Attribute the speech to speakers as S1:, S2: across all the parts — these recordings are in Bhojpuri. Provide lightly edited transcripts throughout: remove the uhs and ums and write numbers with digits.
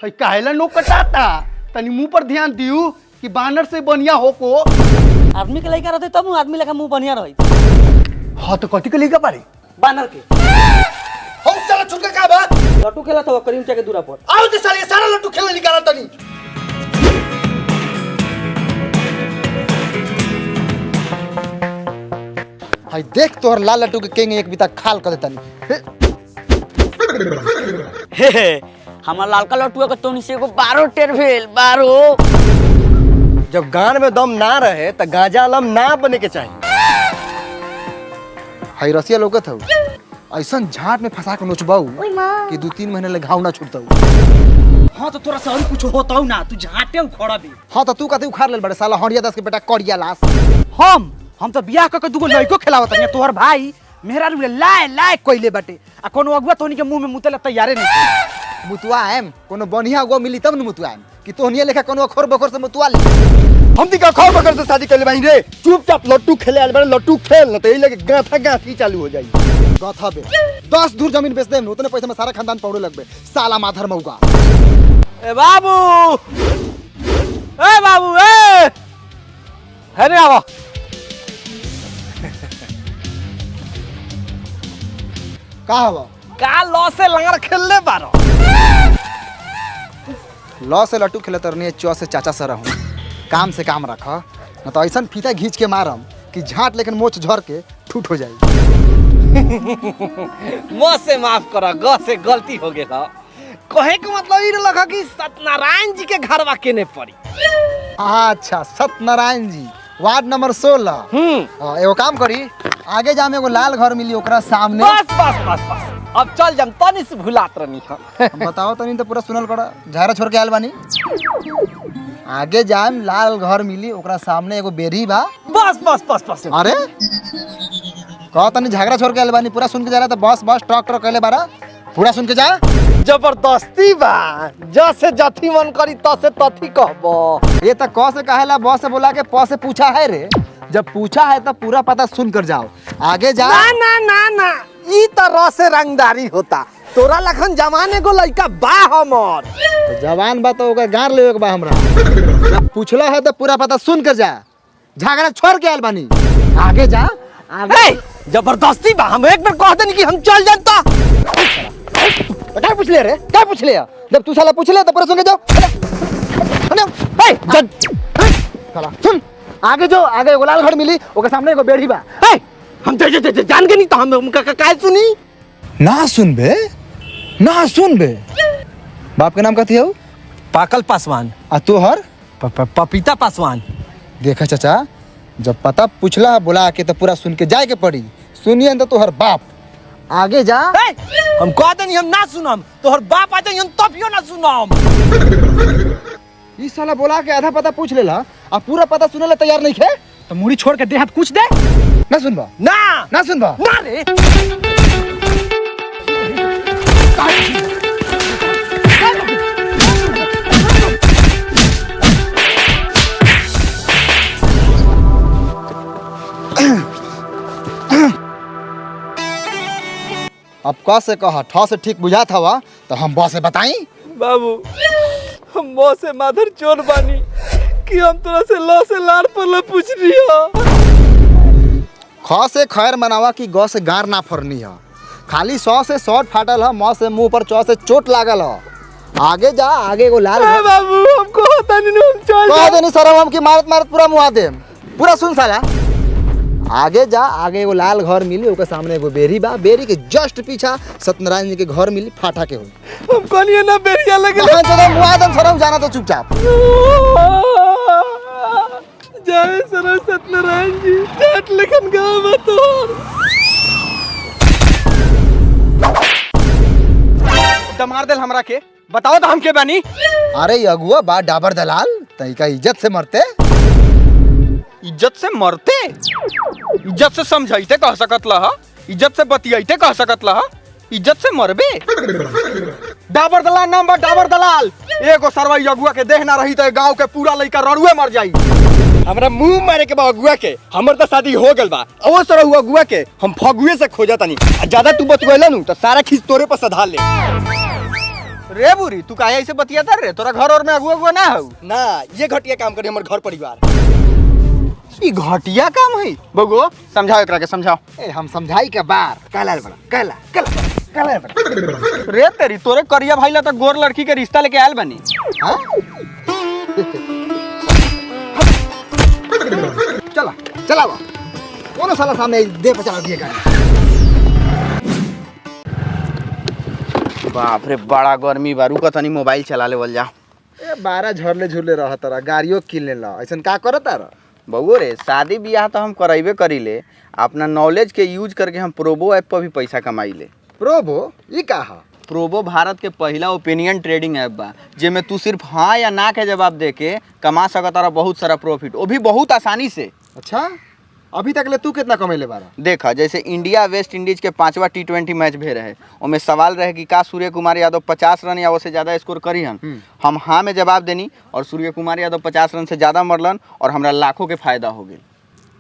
S1: है काहेला नो कटाता तनी मुंह पर ध्यान दियो कि बानर से बढ़िया हो को
S2: आदमी के लइका रहते तब आदमी लेखा मुंह बढ़िया रही।
S1: हां तो कथी के लइका बारे
S2: बानर के
S1: हम साला छुटका का बा
S2: लट्टू खेला तो करीम के दूरा पर
S1: आओ ते साले सारा लट्टू खेलने निकाला तनी हाय देख तोहर लाल लट्टू के केंगे एक बिता खाल कर देतनी
S2: हे हमार लालका लट्टुआ के तोनी से एगो 12 टेर भेल 12।
S3: जब गान में दम ना रहे तो गांजा आलम ना बने के चाहिए।
S1: हाय रसिया लोगत हौ ऐसन झाट में फंसा के नोचबाऊ कि 2-3 महीने ले घाव ना छूटताऊ।
S2: हां तो थोड़ा सा और कुछ होताऊ ना तू झाटे उखड़ा दे।
S1: हां तो तू कते उखाड़ लेल बड़े साला हरिया दास के बेटा करिया लाश।
S4: हम तो बियाह क के दुगो लइको खेलावत हनी तोहर भाई मेहरा रुले लाए लाए कोइले बाटे आ कोनो अगुआ तोनी के मुंह में मुतेला तैयारे नहीं
S1: मुतुआ एम कोनो बढ़िया गो मिली तब न मुतुआ एम कि तोहनिया लेखा कोनो अखर बखर से मुतुआ ले।
S3: हम दी का खौफ बकर से शादी कर ले भाई रे चुपचाप लट्टू खेले आल बड़े लट्टू खेल न तो यही लगे गाथा गाथी चालू हो जाई।
S1: गाथा बे 10 दूर जमीन बेच देम उतने पैसा में सारा खानदान पौड़े लगबे साला माधर मौगा।
S4: ए बाबू ए है रे आवा
S1: का हवा
S4: का लॉ से लंगर खेलले बारो
S1: लॉ से लट्टू खेले तरनी चौ से चाचा सर रहूं काम से काम रख न तो ऐसा फीता घींच के मारम कि झाट लेकिन मोच झर के ठूट हो जाई।
S4: म से माफ कर ग से गलती हो गेल कहे के मतलब ई लगा कि सत्यनारायण जी के घरवा केने पड़ी।
S1: अच्छा सत्यनारायण जी वार्ड नंबर 16 एगो काम करी आगे जा में एगो लाल घर मिली ओकरा सामने
S4: बस अब चल जम तनी से भुलात रहनी हम
S1: बताओ तनी तो पूरा सुनल करा झारा छोड़ के आयल बानी आगे जाम लाल घर मिली ओकरा सामने एगो बेरी बा
S4: बस
S1: अरे कहो तनी झगड़ा छोड़ के आयल बानी पूरा सुन के जाला तो बस ट्रक कहले बारा पूरा सुन के जा
S4: जबरदस्ती बा जैसे जथी मन करी तसे तथी कहबो।
S1: ये तो क से कहेला ब से बोला के प से पूछा है रे जब पूछा है तो पूरा पता सुन कर जाओ आगे जा
S4: ना ई तरह से रंगदारी होता तोरा लखन जमाने को लइका बा हमर
S1: तो जवान बा तो ओकर गार लेवे के बा हमरा जब पूछला है तो पूरा पता सुन कर जा झगड़ा छोड़ के आयल बानी आगे जा
S4: आगे जबरदस्ती बा हम एक बार कह देनी कि हम चल जानता
S1: क्या पूछ ले रे क्या पूछ ले जब तू साला पूछ ले तो पूरा सुन के जाओ साला सुन आगे जो आगे एगो लाल घर मिली ओके सामने एगो बेड़ी बा
S4: हम जान के नहीं तो हम काय सुनी
S1: ना सुन बे बाप के नाम कथी हो
S4: पाकल पासवान
S1: आ तोहर
S4: पपीता पासवान।
S1: देखा चाचा जब पता पूछला बोला के तो पूरा सुन के जाए के पड़ी सुनिए तो तोहर बाप आगे जा
S4: हम कह देनी हम ना सुनम तोहर बाप आ जाई हम तभियो ना सुनम।
S1: ई साला बोला के आधा पता पूछ लेला आ पूरा पता सुने ला तैयार नहीं खे
S4: तो मुड़ी छोड़ के देहात कुछ दे
S1: ना सुनबा
S4: ना
S1: सुनबा
S4: ना रे
S1: अब क से कहा ठ से ठीक बुझात हवा तो हम ब से बताई
S4: बाबू हम मो से माधर चोर बानी कि हम तोरा से लो से लाड़ पर पूछ रही
S1: ख से खैर मनावा कि ग से गार ना फरनी है खाली 100 से शॉर्ट फाटल है म से मुंह पर चौ से चोट लागल है आगे जा आगे एगो लाल
S4: बाबू हमको होता नहीं हम चल
S1: कह देनी सरम हम की मारत पूरा मुआ दे पूरा सुन साला आगे जा आगे एगो लाल घर मिली ओके सामने एगो बेरी बा बेरी के जस्ट पीछा सत्यनारायण जी के घर मिली फाटा के होई
S4: हम कहलिए ना बेरिया लगे
S1: कहां चलो मुआ दम सरम जाना तो चुपचाप
S4: जय सर सत्यनारायण जी जाट लेखन गाँव में तो मार देल हमरा के बताओ तो हम के बानी।
S1: अरे अगुआ बा डाबर दलाल तई का इज्जत से मरते
S5: इज्जत से मरते इज्जत से समझाइते कह सकत लहा इज्जत से बतियाइते कह सकत लहा इज्जत से मरबे
S4: डाबर दलाल नाम बा डाबर दलाल एगो सरवाई अगुआ के देह ना रही तो गांव के पूरा लइका ररुए मर जाई। हमरा मुंह मारे के बा अगुआ के हमर तो शादी हो गेल बा ओ सर अगुआ के हम फगुए से खोजत नहीं ज्यादा तू बतवेला नु तो सारा खींच तोरे पर सधा ले।
S5: रे बुरी तू काहे ऐसे बतियाता रे? तोरा घर और में अगुआ अगुआ ना हो?
S3: ना ये घटिया काम करे हमर घर परिवार।
S5: ई घटिया काम है बगो, समझाओ एकरा के समझाओ।
S1: ए हम समझाई के बार कालाल बड़ा काला बड़ा।
S5: रे तेरी तोरे करिया भाई ला तो गोर लड़की के रिश्ता लेके आयल बनी।
S1: हाँ? चला चला बा कोनो साला सामने दे पे चला दिए गाड़ी।
S5: बाप रे बड़ा गर्मी बा, रुक तनी मोबाइल चला लेवल जा।
S1: ए 12 झरले झुरले रह तारा गाड़ियों किन लेला ऐसन का करत तारा?
S5: बउओ रे शादी ब्याह तो हम करैबे करीले, अपना नॉलेज के यूज करके हम प्रोबो ऐप पर भी पैसा कमाइले।
S1: प्रोबो ई का हा?
S5: प्रोबो भारत के पहला ओपिनियन ट्रेडिंग ऐप बा, जेमे तू सिर्फ हाँ या ना के जवाब दे के कमा सकत रहा बहुत सारा प्रॉफिट, वो भी बहुत आसानी से।
S1: अच्छा अभी तक ले तू कितना कमैले बारा?
S5: देखा जैसे इंडिया वेस्ट इंडीज के 5वां T20 मैच भे रहे, उनमें सवाल रहे कि का सूर्य कुमार यादव 50 रन या उससे ज़्यादा स्कोर करी हम हाँ में जवाब देनी और सूर्य कुमार यादव 50 रन से ज़्यादा मरलन और हमरा लाखों के फायदा हो गई।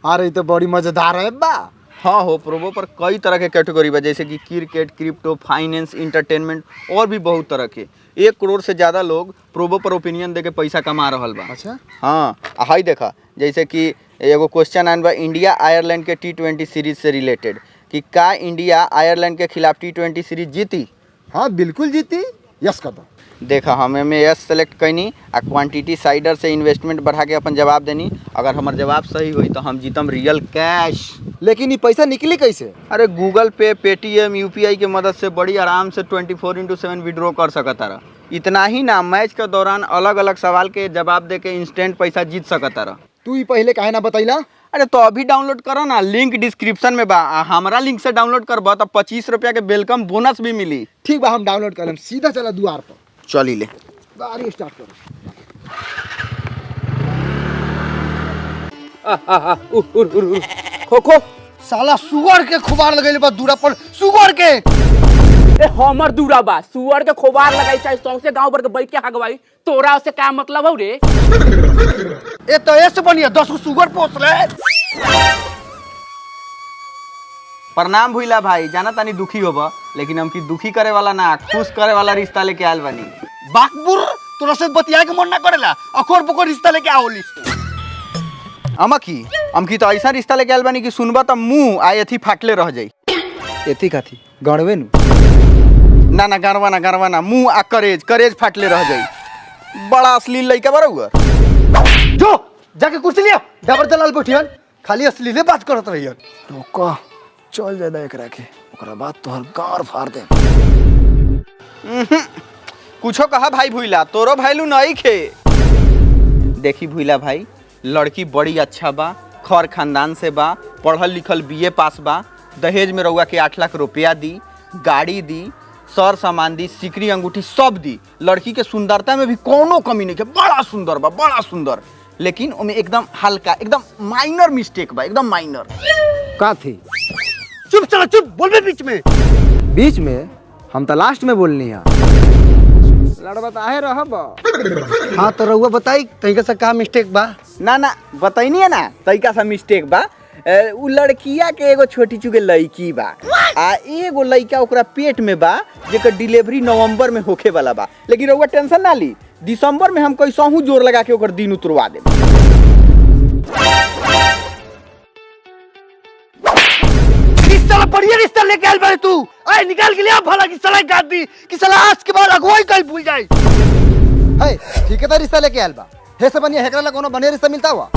S1: अरे तो बड़ी मजेदार है बा।
S5: हाँ हो, प्रोबो पर कई तरह के कैटेगरी बा, जैसे कि क्रिकेट, क्रिप्टो, फाइनेंस, इंटरटेनमेंट और भी बहुत तरह के। 1 करोड़ से ज़्यादा लोग प्रोबो पर ओपिनियन दे के पैसा कमा रहल बा।
S1: अच्छा
S5: हाँ हाई देखा, जैसे कि एगो क्वेश्चन आन बा इंडिया आयरलैंड के T20 सीरीज से रिलेटेड कि का इंडिया आयरलैंड के खिलाफ T20 सीरीज जीती?
S1: हाँ बिल्कुल जीती, यस कर दो।
S5: देखा हम में यस सेलेक्ट कैनी आ क्वांटिटी साइडर से इन्वेस्टमेंट बढ़ा के अपन जवाब देनी। अगर हमार जवाब सही हुई तो हम जीतम रियल कैश।
S1: लेकिन ये पैसा निकली कैसे?
S5: अरे गूगल पे, पेटीएम, यूपीआई के मदद से बड़ी आराम से 24/7 विड्रॉ कर सकता रहा। इतना ही ना, मैच के दौरान अलग अलग सवाल के जवाब दे के इंस्टेंट पैसा जीत सकता रहा।
S1: तू ही पहले काहे ना बतैला?
S5: अरे तो अभी डाउनलोड करो ना, लिंक डिस्क्रिप्शन में बा। हमारा लिंक से डाउनलोड करबा तो 25 रुपया के वेलकम बोनस भी मिली।
S1: ठीक बा हम डाउनलोड कर लेम, सीधा चला द्वार पर।
S5: चली ले
S1: गाड़ी स्टार्ट करो।
S3: खो खो साला सुअर के खुबार लगैले बा दूरा पर, सुअर के।
S2: ए हमर दूरा बा, सुअर के खोबार लगाई चाहे सौंसे गांव भर के बैठ के हगवाई, तोरा उससे क्या मतलब हो रे?
S3: ए तो ऐसे बढ़िया 10 गो सुअर पोस ले।
S5: प्रणाम भूला भाई, जाना तानी दुखी होबा, लेकिन हम की दुखी करे वाला ना, खुश करे वाला रिश्ता लेके आयल बनी।
S3: बाकबुर तोरा से बतिया के मन ना करेला, अखोर पकोर रिश्ता लेके आओली।
S5: अमकी तो ऐसा रिश्ता लेके आयल बनी कि सुनबा तो मुंह आए थी फाटले रह जाई।
S1: एथी काथी गणवे नु
S5: ना ना गरवा ना, मुंह आ करेज फाटले रह जाई। बड़ा अश्लील लइका बड़ा हुआ।
S3: जो जाके कुर्सी लिया, डाबर दलाल बैठियन, खाली असलीले बात करत रहियन।
S1: रुको चल जादा एकरा के, ओकरा बाद तोहर गार फाड़ दे।
S5: कुछो कहा भाई भूला, तोरो भाईलू नहीं खे। देखी भूला भाई, लड़की बड़ी अच्छा बा, खर खानदान से बा, पढ़ल लिखल BA पास बा, दहेज में रउआ के 8 लाख रुपया दी, गाड़ी दी, सर सामान दी, सिकरी अंगूठी सब दी। लड़की के सुंदरता में भी कोनो कमी नहीं है, बड़ा सुंदर बा, बड़ा सुंदर। लेकिन उनमें एकदम हल्का, एकदम माइनर मिस्टेक बा, एकदम माइनर।
S1: का थी?
S3: चुप चला चुप, बोलबे बीच में।
S1: बीच में? हम तो लास्ट में बोलनी है। लड़बा ताहे रहब।
S3: हाँ तो रउआ बताई तरीका से का मिस्टेक बा?
S5: ना बताइनी है ना, तरीका सा मिस्टेक बा। उ लड़किया के एगो छोटी चुके लड़की बा आ एगो लड़का ओकरा पेट में बा, जेकर डिलीवरी नवंबर में होखे वाला बा। लेकिन रउआ टेंशन ना ली, दिसंबर में हम कैसहू जोर लगा के ओकर दिन उतरवा देब।
S3: साला बढ़िया रिश्ता लेके आइल बारे तू। आए निकाल के लिया भला की साला गाद दी कि साला आज के बाद अगुवाई कल भूल जाए।
S1: है ठीक है, तो रिश्ता लेके आयल बा। हे से बनिया हेकरा ला कोनो बढ़िया रिश्ता मिलता हुआ?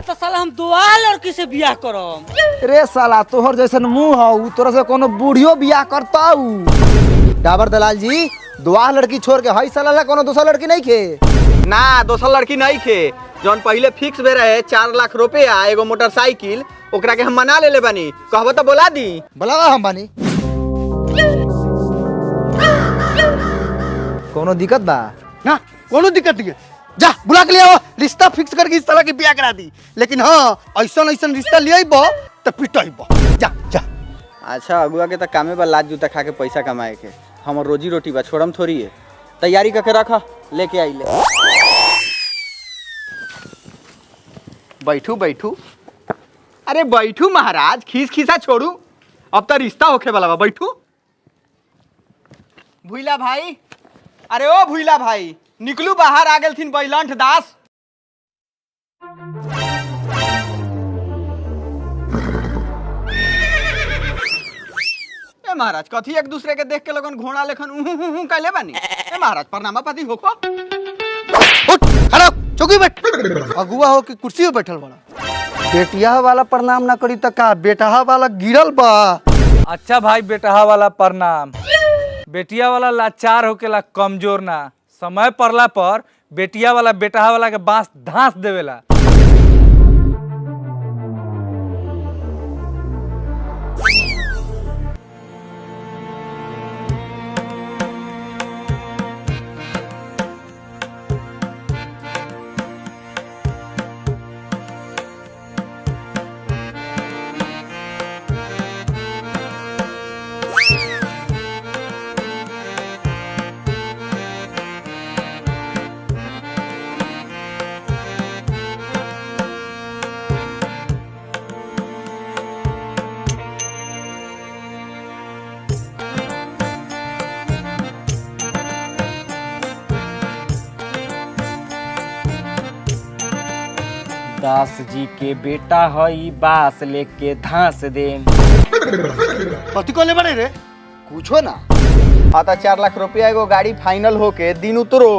S2: तो साला हम दुआ लड़की से बियाह करम।
S1: रे साला तोहर जैसन मुंह हौ, तोरा से कोनो बूढ़ियो बियाह करता हूँ। डाबर दलाल जी, दुआ लड़की छोड़ के हई साला ला कोनो दूसरा लड़की नहीं खे?
S5: ना दोसर लड़की नहीं खे, जौन पहले फिक्स भे रहे 4 लाख रुपया एगो मोटरसाइकिल, ओकरा के हम मना ले बानी। कहबो तो बोला दी।
S1: बोलावा हम बानी। कोनो दिक्कत बा?
S3: ना कोनो दिक्कत नहीं है, जा बुला के ले आओ, रिश्ता फिक्स करके इस तरह की ब्याह करा दी। लेकिन हाँ ऐसा रिश्ता ले आइबो तो पिटाइबो। जा जा।
S5: अच्छा अगुआ के तो कामे बा लाज जूता खा के पैसा कमाए के, हमर रोजी रोटी बा, छोड़म थोड़ी है। तैयारी करके रखा, लेके आई ले। बैठू बैठू, अरे बैठू महाराज, खीस खीसा छोड़ू, अब तो रिश्ता होखे वाला बा, बैठू। भूला भाई अरे ओ भूला भाई निकलू बाहर आ गेलथिन बैलंठ दास। ए महाराज कथी एक दूसरे के देख के लगन घोड़ा लेखन उहु कैले बानी। ए महाराज प्रणामा पाती होको।
S3: उठ खड़ा चौकी बैठ। अगुआ हो के कुर्सी पे बैठल बड़ा। बेटिया वाला प्रणाम ना करी त का बेटा वाला गिरल बा।
S6: अच्छा भाई बेटहा वाला प्रणाम। बेटिया वाला लाचार होकेला कमजोर ना, समय पड़ला पर बेटिया वाला बेटहा वाला के बांस धांस देवेला।
S2: दास जी के बेटा हई बास लेके धांस दे।
S3: कथी कोले बड़े रे?
S1: कुछो ना।
S5: हाँ तो 4 लाख रुपया एगो गाड़ी फाइनल होके दिन उतरो।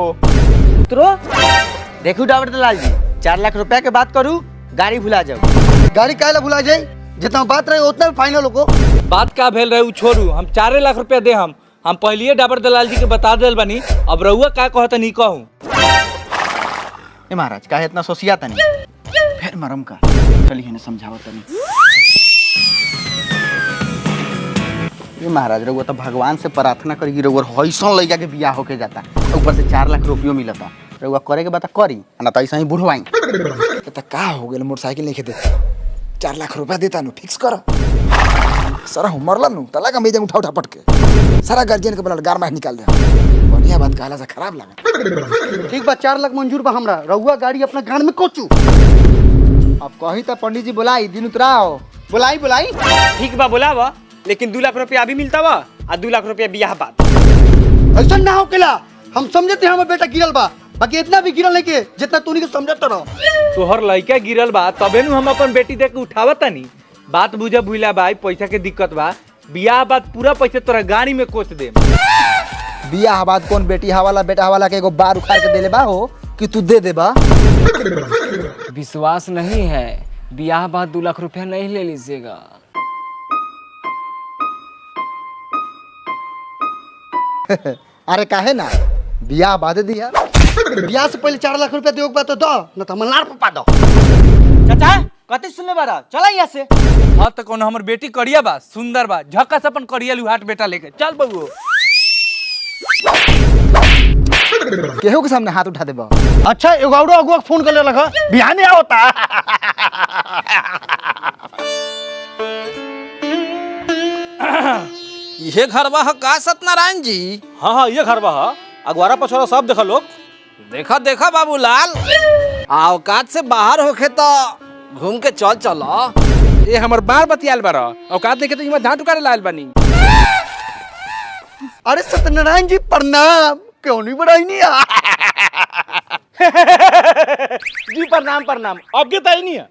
S7: उतरो देखू डाबर दलाल जी 4 लाख रुपया के बात करूँ गाड़ी भुला जाओ।
S3: गाड़ी काहे ला भुला जाई? जितना बात रहे उतना फाइनल होको।
S6: बात का भेल रहे उ छोड़ू, हम 4 लाख रुपया दे हम पहलिए डाबर दलाल जी के बता दिल बनी। अब रहुआ का कहता नहीं कहूँ।
S5: ए महाराज काहे इतना सोसिया तनी फिर मरम का चलिए ने समझावत तनी। ये महाराज रउआ तो भगवान से प्रार्थना करी रउआ हईसन लइका के बियाह होके जाता, ऊपर से 4 लाख रुपया मिलता। रउआ करे के बात करी ना तो ऐसा ही बुढ़वाई।
S1: तो का हो गेल मोटरसाइकिल नहीं देते 4 लाख रुपया देता नु फिक्स कर। सारा मरला नु तला का मेजन उठा पटके सारा गार्जियन के बना गार मार निकाल दे। बढ़िया बात कहला से खराब लगा।
S3: ठीक बा 4 लाख मंजूर बा हमरा। रउआ गाड़ी अपना गाड़ में कोचू।
S1: अब कही तो पंडित जी बुलाई दिन उतराओ।
S5: बुलाई बुलाई
S7: ठीक बा बोलावा, लेकिन 2 लाख रुपया अभी मिलता बा और 2 लाख रुपया बियाह बाद।
S3: ऐसा ना होकेला। हम समझते हमार बेटा गिरल बा, बाकी इतना भी गिरल नहीं के जितना तूनी के समझत रहो।
S6: तोहर लइका गिरल बा तबे नु हम अपन बेटी देख के उठावत तनी। बात बुझा भूला भाई, पैसा के दिक्कत बा। बियाह बाद पूरा पैसा तोरा गाड़ी में कोच दे।
S1: बियाह बाद कौन बेटी हवाला बेटा हवाला के एगो बार उखाड़ के देले बा हो कि तू दे बा।
S2: विश्वास नहीं है, ब्याह बाद 2 लाख रुपया नहीं ले लीजिएगा।
S1: अरे काहे ना बियाह बाद दिया।
S3: बियाह से पहले 4 लाख रुपया देओ के बात तो दो, न तो मलार पपा दो।
S7: चाचा कथी सुनले बारा चला यहाँ से।
S6: हाँ तो कौन हमर बेटी करिया बा, सुंदर बा, झक्का से अपन करिया लुहाट बेटा लेके चल बबू।
S1: केहू के सामने हाथ उठा देबा।
S3: अच्छा एगो औरो अगुआ फोन कर ले लगा बिहाने आवता।
S8: ये घरवा है का सत्यनारायण जी?
S9: हाँ ये घर बा अगवारा पछोरा सब देखा लोग।
S8: देखा देखा बाबूलाल, औकात से बाहर होके तो घूम के चल चलो।
S2: ये हमर बार बतियाल बारा औकात देखे तो इमा झाट उकारे लाल बनी।
S3: अरे सत्यनारायण जी प्रणाम। क्यों नहीं बढ़ाई नहीं
S9: जी प्रणाम प्रणाम। अब के तय नहीं है।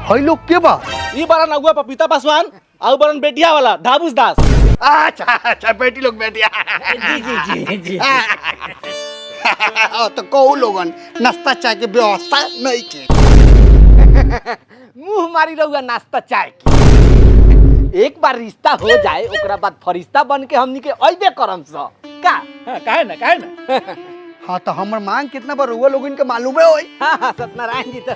S3: हई लोग के बा?
S9: ई बारन अगुआ पपीता पासवान आउ बारन बेटिया वाला धाबुस दास।
S3: अच्छा अच्छा बेटी लोग बेटिया।
S7: जी जी जी
S3: तो कहू लोगन नाश्ता चाय के व्यवस्था नहीं के।
S7: मुंह मारी रहुआ नाश्ता चाय की। एक बार रिश्ता हो जाए ओकरा बाद फरिश्ता बन के हमनी के अइबे करम स का।
S9: काहे ना
S3: हाँ तो हमर मांग कितना बार हुआ लोग इनके मालूम है होई।
S7: हाँ सत्यनारायण जी तो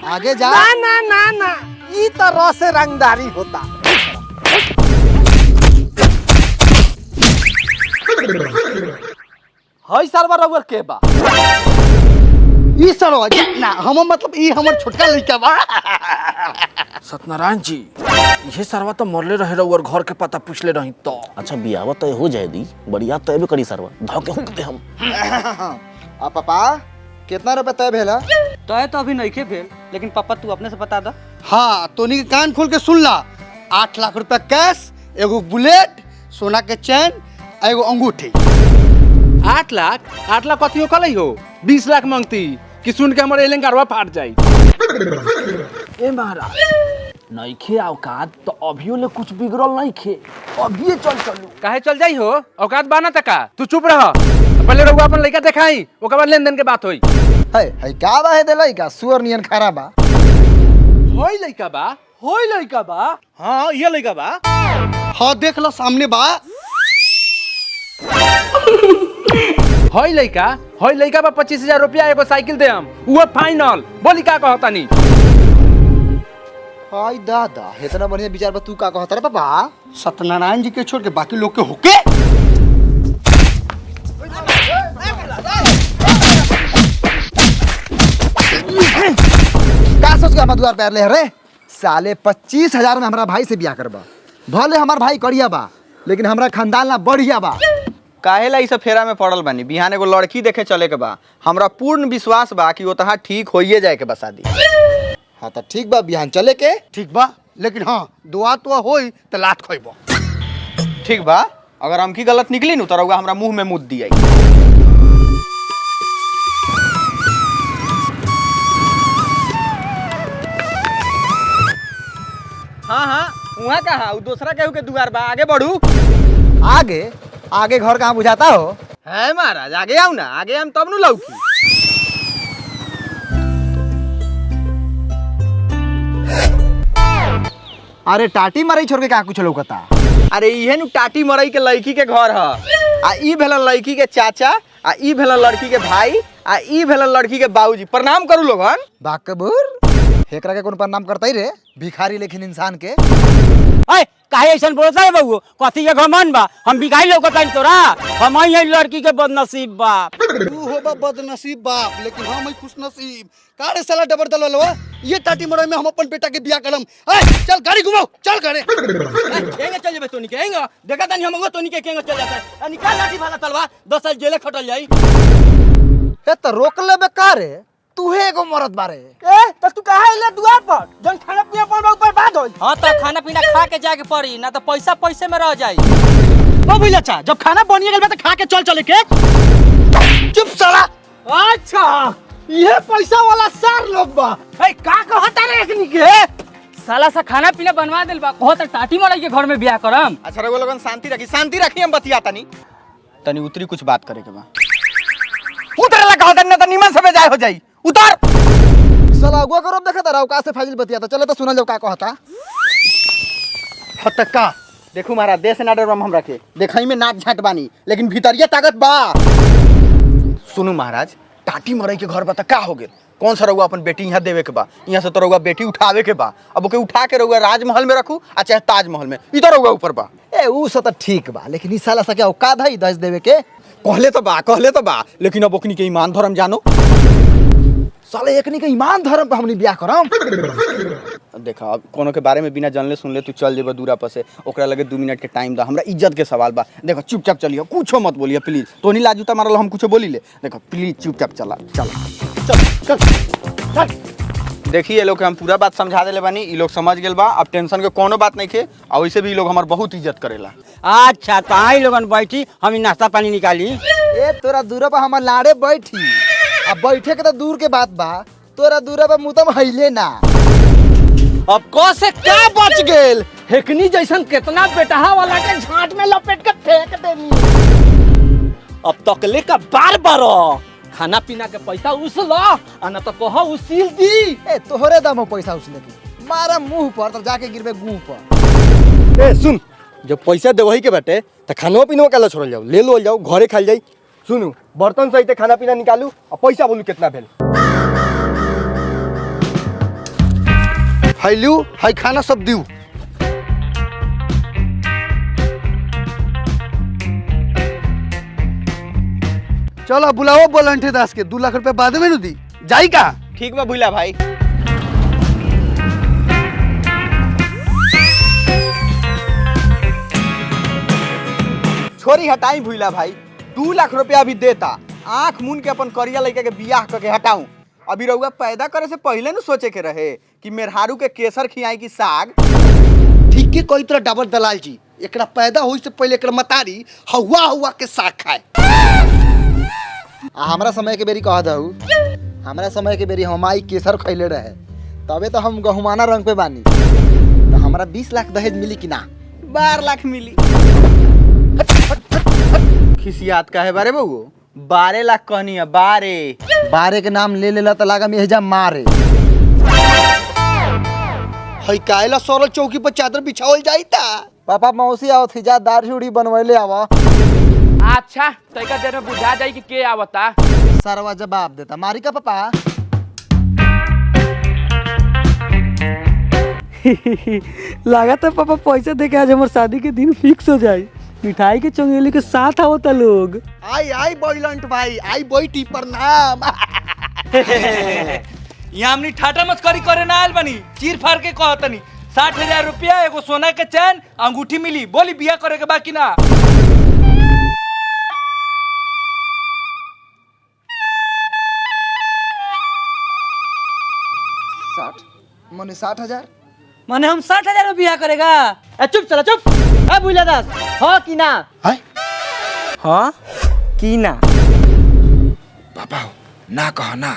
S1: आगे जा।
S7: ना ना ना ना ई तो रस से रंगदारी होता। हई सरवा रउर के बा?
S3: ई सरवा ना हम मतलब ई हमर छोटका लड़का बा।
S8: सत्यनारायण जी ये सरवा तो मरले रहे रउर घर के पता पूछले रही तो।
S10: अच्छा बियाह तय हो जाए दी बढ़िया तय भी करी सरवा धोके हुक हम।
S1: आ पापा कितना रुपए तय भेला?
S7: तो है तो अभी नहीं के भेल, लेकिन पापा तू अपने से बता दा।
S3: हाँ तोनी के कान खोल के सुन ला। 8 लाख रुपया कैश, एगो बुलेट, सोना के चैन, एगो अंगूठी।
S2: 8 लाख कथियो कलई हो 20 लाख मांगती कि सुन के हमर एलें गरवा फाट जाई।
S7: ए महाराज नइखे औकात तो अभियो ले कुछ बिगड़ल नइखे, अभिये चल चलू।
S2: काहे चल जाई हो? औकात बाना तका तू चुप रह, पहले रहुआ अपन लइका देखाई, ओकर बाद लेन देन के बात होई।
S1: है का बा है दे लइका सुअर नियन खरा बा।
S2: होई लइका बा, होई लइका बा।
S9: हाँ ये लइका बा।
S3: हाँ देख लो सामने बा।
S2: होई लइका बा 25,000 रुपया एगो साइकिल दे हम, वो फाइनल। बोली का कहतानी?
S1: हाय दादा इतना बढ़िया विचार बा, तू का कहत रे बाबा?
S3: सत्यनारायण जी के छोड़ के बाकी लोग के होके
S1: का सोच के हमार द्वार पे ले रे? साले 25,000 में हमारा भाई से ब्याह करबा। भले हमार भाई करिया बा लेकिन हमरा खानदान ना बढ़िया बा।
S5: काहेला ई सब फेरा में पड़ल बानी? बिहान एगो लड़की देखे चले के बा। हमरा पूर्ण विश्वास बा कि ओतहा ठीक होइए जाए के बा शादी।
S1: हाँ तो ठीक बा, बिहान चले के।
S3: ठीक बा, लेकिन हाँ दुआ तो होई तो लात खोइबो।
S5: ठीक बा, अगर हमकी गलत निकली नु तो रउआ हमरा मुंह में मुद दिया। हाँ हाँ वहाँ कहा दूसरा केहू के दुआर बा, आगे बढ़ू।
S1: आगे आगे घर कहाँ बुझाता हो?
S5: है महाराज, आगे आओ ना, आगे हम तब नु लौकी।
S1: अरे टाटी मरई छोड़ के कहाँ कुछ लौकता?
S5: अरे इहे नु टाटी मरई के लड़की के घर ह। आ ई भेल लड़की के चाचा, आ ई भेल लड़की के भाई, आ ई भेल लड़की के बाबूजी। प्रणाम करू लोगन।
S1: बाकबूर हेकरा के कौन प्रणाम करता ही रे? भिखारी लेकिन इंसान के।
S7: अय काहे ऐसन बोलता है बबू? कथी के घमंड बा? हम बिगाई लौकता तोरा? हम ही लड़की के बदनसीब बाप।
S3: तू होबा बदनसीब बाप, लेकिन हम ही खुशनसीब। का रे साला डबर दलवा, ये टाटी मरई में हम अपन बेटा के बियाह करम। ए चल गाड़ी घुमाओ, चल करे।
S7: केंगे चल जेबे तोनी के? केंगे देखा तनी हम तोनी के केंगे चल जाता है। निकाल लाठी भाला तलवार, 10 साल जेले खटल जाई।
S1: हे तो रोक लेबे का रे? तू है एगो मरद बारे।
S7: ए त तू काहे ले दुआर पर? जन खाना पीना पर ऊपर बात होई। हां त खाना पीना खा के जाके पड़ी ना तो पैसा पैसे में रह जाई।
S9: ओ भैया चा, जब खाना बनिए गेल बा त खा के चल चले के।
S3: चुप साला।
S9: अच्छा ये पैसा वाला सार लोग बा।
S7: ए का कहता रे एकनी के? साला सा खाना पीना बनवा देल बा, कहत टाटी मरई के घर में बियाह करम।
S5: अच्छा रउआ लोगन शांति रखी, शांति रखी। हम बतिया तनी उतरी कुछ बात करे के बा। उतरला कहत न त निमन से जाय हो जाई। उतर।
S1: साला अगुआ करो देखा तारा का से फाजिल बतिया। तो चले तो सुनल जाओ का कहता।
S5: हतका देखू महाराज, देश ना डरम हमरा के। देखई में नाक झाट बानी लेकिन भीतरिया ताकत बा। सुनू महाराज, टाटी मरई के घर बा त का हो गेल? कौन सा रउआ अपन बेटी यहाँ देवे के बा? यहाँ से तो रउआ बेटी उठावे के बा। अब ओके उठा के रउआ राजमहल में रखू आ चाहे ताजमहल में, ई तो रउआ ऊपर बा।
S1: ए ऊ सब तो ठीक बा लेकिन इस साला सा क्या औकात है दस देवे के?
S5: कहले तो बा, लेकिन अब ओकनी के ईमान धर्म जानो।
S1: साले एकनी के ईमान धर्म पे हमनी ब्याह करम।
S5: देखा अब कोनो के बारे में बिना जानले सुनले तू चल जेबा दूरा पर से, ओकरा लगे 2 मिनट के टाइम दा। हमरा इज्जत के सवाल बा। देखो चुपचाप चलियो, कुछो मत बोलिए प्लीज। तो नहीं लाजूता मारल हम कुछो बोली ले। देखो प्लीज चुपचाप चला चल चल। देखिए ये लोग के हम पूरा बात समझा देले बानी, ई लोग समझ गेल बा। अब टेंशन के कोनो बात नहीं खे। और वैसे भी ई लोग हमार बहुत इज्जत करेला।
S7: अच्छा तो आई लोगन बैठी, हम नाश्ता पानी निकाली।
S1: ए तोरा दूरा पर हमर लाड़े बैठी। अब बैठे के तो दूर के बात बा, तोरा दूरा पर मुतम हइले ना।
S7: अब को से क्या बच गेल? हेकनी जैसन कितना बेटहा वाला के झाट में लपेट के फेंक देनी। अब तकले का बार खाना पीना के पैसा उसल आ ना तो कहो उसील दी।
S1: ए तोहरे दम पैसा उसले के मारा मुंह पर तो जाके गिरबे गुंह पर।
S4: ए सुन, जब पैसा देवही के बाटे त खानो पीनो काला छोड़ल जाओ, ले लो जाओ घरे खाल जाई। सुनू बर्तन सहित खाना पीना निकालू और पैसा बोलू कितना भेल।
S3: हाइलू हाई खाना सब दियो। चलो बुलाओ बोलंठे दास के 2 लाख रुपए बाद में नु दी जाई का।
S5: ठीक बा भूला भाई। छोरी हटाई भूला भाई, 2 लाख रुपया अभी देता। आंख मुन के अपन करिया लड़का के बियाह करके हटाऊं। अभी रउआ पैदा करे से पहले न सोचे के रहे कि मेहरारू के केसर खियाई की साग।
S3: ठीक के कोई तरह डाबर दलाल जी एकरा पैदा होई से पहले एकरा मतारी हवा हवा के साग खाए।
S1: हमरा समय के बेरी कह दहू, हमरा समय के बेरी हम माई केसर खैले रहे, तबे तो हम गहुमाना रंग पे बानी। तो हमरा 20 लाख दहेज मिली कि ना?
S5: 12 लाख मिली। खिसियात का है बारे बहू? 12 लाख कहनी है,
S1: 12 के नाम ले लेला तो लागा मेहजा मारे।
S3: हई कायला सोरल चौकी पर चादर बिछावल जाईता।
S1: पापा मौसी आओ थी जा दाढ़ी उड़ी बनवैले आवा।
S2: अच्छा तैका देर में बुझा जाई कि के आवता।
S1: सरवा जवाब देता मारी का पापा।
S11: लागत है पापा पैसा दे के आज हमारे शादी के दिन फिक्स हो जाए। मिठाई के चंगेली के साथ आवता लोग।
S3: आई आई बॉयलंट भाई, आई बोईटी प्रणाम।
S6: यहाँ हमनी ठाटा मस्करी करे ना आयल बनी, चीर फाड़ के कहतनी 60,000 रुपया एगो सोना के चैन अंगूठी मिली। बोली बिया करे के बाकी ना?
S1: 60,000
S11: माने हम 60,000 में बियाह करेगा?
S9: चुप चला चुप। है भूला दास, हाँ कि ना?
S11: हाँ की ना?
S1: पापा ना कहो ना,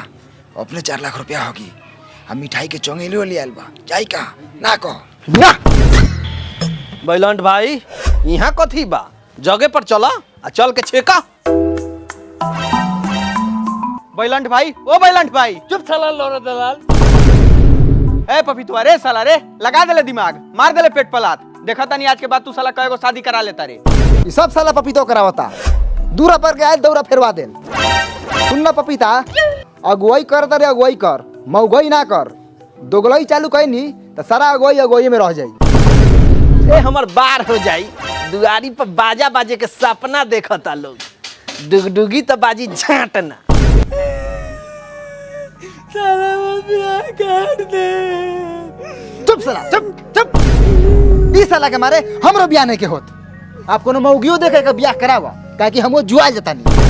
S1: अपने 4 लाख रुपया होगी। हम मिठाई के चंगेली ले आयल बा, जाई का ना कहो
S8: ना। बैलंट भाई यहाँ कथी बा? जगह पर चला आ चल के छेका।
S5: बैलंट भाई, ओ बैलंट भाई,
S11: चुप साला लोरा दलाल।
S5: ए पपीतुआ रे साला रे, लगा देले दिमाग, मार देले पेट पलात। देखा तानी आज के बाद तू साला कएगो शादी करा लेता रे।
S1: ये सब साला पपीतो करावता, दूरा पर गया दौरा फेरवा देल। सुन ना पपीता, अगुवाई कर रे, अगुवाई कर, मौगई ना कर। दोगलई चालू कैनी तो सारा अगुवाई अगुवाई में रह जाई।
S8: ए हमर बार हो जाई, दुआरी पर बाजा बाजे के सपना देखता लोग, डुगडुगी तो बाजी झांटना।
S1: चुप साला, चुप चुप। 20 साल के मारे हमरो बियाह नहीं के होत। आप कोनो मौगियो देखे के बियाह करावा, काहे कि हमो जुआ जता नहीं।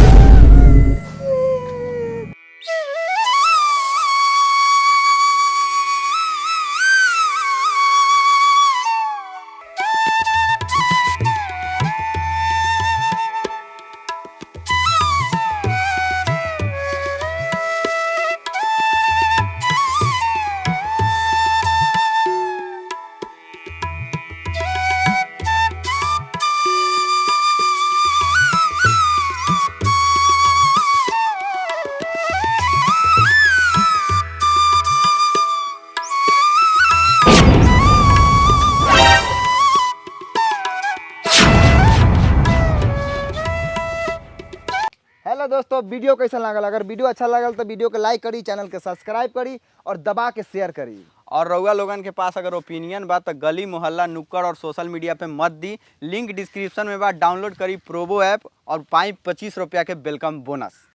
S1: हेलो दोस्तों, वीडियो कैसा लागल? अगर वीडियो अच्छा लागल तो वीडियो के लाइक करी, चैनल के सब्सक्राइब करी और दबा के शेयर करी।
S5: और रउआ लोगन के पास अगर ओपिनियन बा तो गली मोहल्ला नुक्कड़ और सोशल मीडिया पे मत दी। लिंक डिस्क्रिप्शन में बा, डाउनलोड करी प्रोबो ऐप और पाई 25 रुपया के वेलकम बोनस।